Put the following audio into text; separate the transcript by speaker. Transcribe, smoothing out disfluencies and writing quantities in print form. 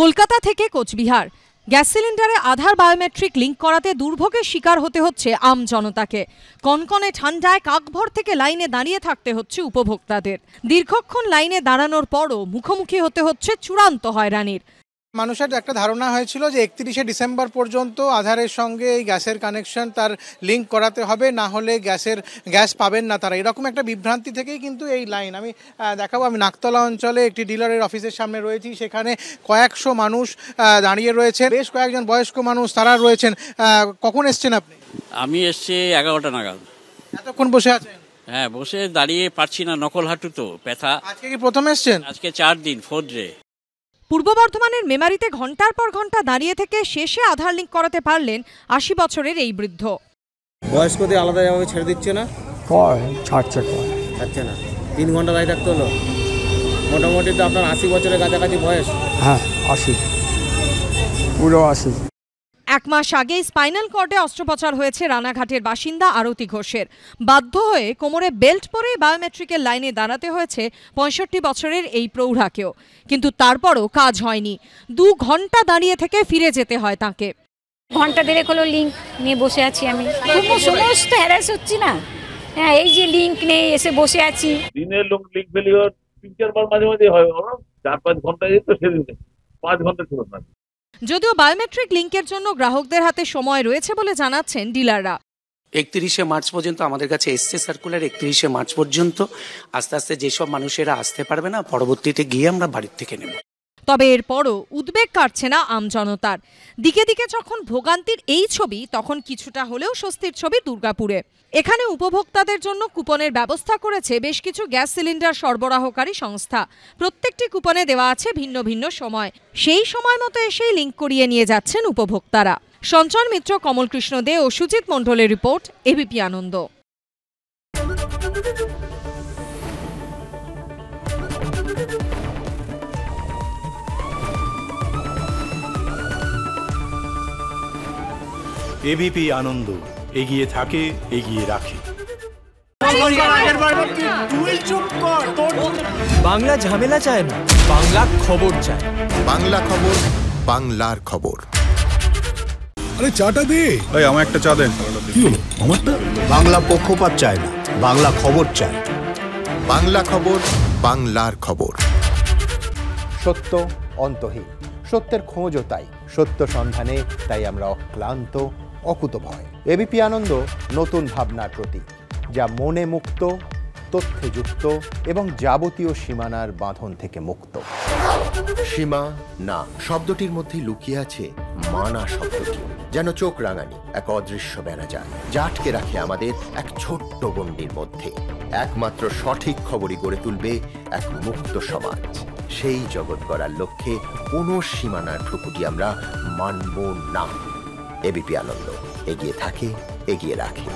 Speaker 1: কলকাতা থেকে কোচবিহার গ্যাস সিলিন্ডারে আধার biometric link করাতে দুর্ভোগের শিকার হতে হচ্ছে আম জনতাকে। কনকনে ঠান্ডায় কাকভর থেকে লাইনে দাঁড়িয়ে থাকতে হচ্ছে উপভোক্তাদের। দীর্ঘক্ষণ লাইনে দাঁড়ানোর পরও মুখোমুখি হতে হচ্ছে চূড়ান্ত হয়রানির।
Speaker 2: মানুষের একটা ধারণা হয়েছিল যে 31শে ডিসেম্বর পর্যন্ত আধারের সঙ্গে এই গ্যাসের কানেকশন তার লিঙ্ক করাতে হবে, না হলে গ্যাস পাবেন না তারা। এরকম একটা বিভ্রান্তি থেকেই কিন্তু এই লাইন। আমি দেখাবো, আমি নাকতলা অঞ্চলে একটি ডিলারের অফিসের সামনে রয়েছি। সেখানে কয়েকশো মানুষ দাঁড়িয়ে রয়েছে, বেশ কয়েকজন বয়স্ক মানুষ তারা রয়েছেন। কখন এসছেন আপনি?
Speaker 3: আমি এসছি 11টা নাগাদ।
Speaker 2: এতক্ষণ বসে আছেন?
Speaker 3: হ্যাঁ, বসে দাঁড়িয়ে পারছি না, নকল হাঁটু তো ব্যথা।
Speaker 2: আজকে কি প্রথম এসছেন?
Speaker 3: আজকে 4 দিন, 4th ডে।
Speaker 1: পূর্ব বর্ধমানের মেমারিতে ঘন্টার পর ঘন্টা দাঁড়িয়ে থেকে শেষে আধার লিঙ্ক করাতে পারলেন 80 বছরের এই বৃদ্ধ।
Speaker 4: বয়স্কদের আলাদাভাবে ছেড়ে দিচ্ছে না?
Speaker 5: ছাড়ছে
Speaker 4: না, 3 ঘন্টা দাঁড়িয়ে থাকতে হলো। মোটামুটি তো আপনার 80 বছরের কাছাকাছি বয়স।
Speaker 5: হ্যাঁ, 80, পুরো 80।
Speaker 1: 1 মাস আগে স্পাইনাল কর্ডে অস্ত্রোপচার হয়েছে রানাঘাটের বাসিন্দা আরতি ঘোষের। বাধ্য হয়ে কোমরে বেল্ট পরে বায়োমেট্রিকের লাইনে দাঁড়াতে হয়েছে 65 বছরের এই প্রৌঢ়াকেও। কিন্তু তারপরও কাজ হয়নি। 2 ঘন্টা দাঁড়িয়ে থেকে ফিরে যেতে হয় তাকে।
Speaker 6: ঘন্টা দেড়েক হলো লিঙ্ক নিয়ে বসে আছি আমি। সমস্ত হ্যারাস হচ্ছি না। হ্যাঁ, এই যে লিঙ্ক নেই, এসে বসে আছি।
Speaker 7: দিনের লোক লিঙ্ক ফেলিওর 3-4 বার মাঝে মাঝে হয়, 4-5 ঘন্টা যেত, সেদিনে 5 ঘন্টা ছিল না।
Speaker 1: যদিও বায়োমেট্রিক লিঙ্কের জন্য গ্রাহকদের হাতে সময় রয়েছে বলে জানাচ্ছেন ডিলাররা।
Speaker 8: 31শে মার্চ পর্যন্ত আমাদের কাছে এসছে সার্কুলার। 31শে মার্চ পর্যন্ত আস্তে আস্তে যেসব মানুষেরা আসতে পারবে না, পরবর্তীতে গিয়ে আমরা বাড়ির থেকে নেব।
Speaker 1: তবে এরপরও উদ্বেগ কাটছে না আমজনতার। দিকে দিকে যখন ভোগান্তির এই ছবি, তখন কিছুটা হলেও স্বস্তির ছবি দুর্গাপুরে। এখানে উপভোক্তাদের জন্য কুপনের ব্যবস্থা করেছে বেশ কিছু গ্যাস সিলিন্ডার সরবরাহকারী সংস্থা। প্রত্যেকটি কুপনে দেওয়া আছে ভিন্ন ভিন্ন সময়। সেই সময় মতো এসেই লিঙ্ক করিয়ে নিয়ে যাচ্ছেন উপভোক্তারা। সঞ্চয় মিত্র, কমল কৃষ্ণ দে ও সুজিত মণ্ডলের রিপোর্ট, এবিপি আনন্দ।
Speaker 9: এবিপি আনন্দ, এগিয়ে থাকে, এগিয়ে রাখে।
Speaker 10: বাংলা ঝামেলা চায় না, বাংলা খবর চায়।
Speaker 11: বাংলা খবর, বাংলার খবর।
Speaker 9: আরে চাটা দে ভাই, আমার একটা চা দেন। কি হলো আমারটা?
Speaker 11: বাংলা পক্ষপাত চায় না, বাংলা খবর চায়। বাংলা খবর, বাংলার খবর।
Speaker 12: সত্য অন্তহীন, সত্যের খোঁজও তাই। সত্য সন্ধানে তাই আমরা অক্লান্ত, অকুতভয়। এবিপি আনন্দ নতুন ভাবনার প্রতীক, যা মনে মুক্ত, তথ্যে যুক্ত এবং যাবতীয় সীমানার বাঁধন থেকে মুক্ত।
Speaker 11: সীমা না শব্দটির মধ্যে লুকিয়ে আছে মানা শব্দটি, যেন চোখ রাঙানি এক অদৃশ্য বেড়াজাল, যা আটকে রাখে আমাদের এক ছোট্ট গণ্ডির মধ্যে। একমাত্র সঠিক খবরই গড়ে তুলবে এক মুক্ত সমাজ। সেই জগৎ গড়ার লক্ষ্যে কোনো সীমানার ঠুকুটি আমরা মানব না। এবিপি আনন্দ, এগিয়ে থাকে, এগিয়ে রাখে।